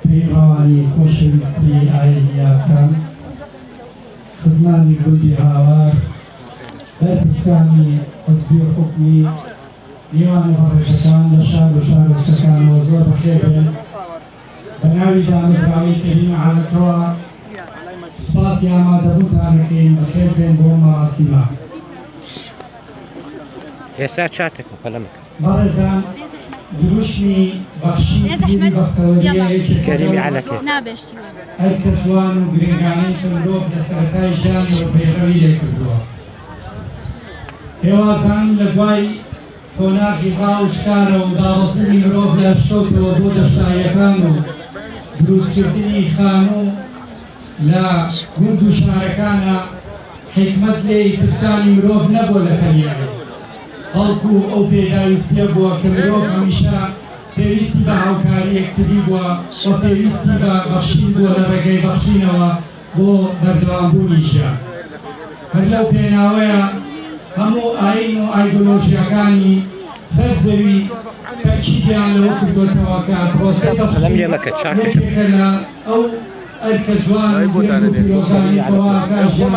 پێیڕەوانی خۆشەویستی ئایلی یاسان خزمانی گوندی هاوار بەرپرسانی حزبی حکومی میوان هەڕێژەکان لە شار و شارۆچکەکانەوە زۆر بەخێربێن بە ناوی دامەزراوەی کەریم عەلەکەوە سوپاسی ئامادەبوونتان دەکەین بەخێربێن بۆ مەراسیمە. ئێستا چاتێکم قەلەمەکە بەڕێزان دروشمی بەخشی دیری بەختەوەریە کەریمی عەلەکێ هەر کە جوان و گرنگانەی مرۆڤ لە سەرەتای ژیان و پەیڕەوی لێ کردووە. هێوازان لە دوای کۆناغی ڕاو شکارە و داوەزنی مرۆڤ لە شەوتەوە بۆ دەشتایەکان و دروستکردنی خانوو لە گوند و شارەکانە حکمەت لێی ترسانی مرۆڤ نەبووە لە پەنیایە، بەڵکو ئەو پێداویستیە بووە کە مرۆڤ هەمیشە پێویستی بە هاوکاری یەکتری بووە و پێویستی بە بەخشین بووە لە ڕێگەی بەخشینەوە بۆ بەردەوامبوونی ژیان. هەر لەو پێناوەیە هەموو ئاین و ئایدۆلۆژیەکانی سەرزەوی تەکیدیان لەوە کردوێتەوە کە پرۆسەی بەخشینەکە لە ئەو ئەرکە جوان و پیرۆزانی تەواکە ژیان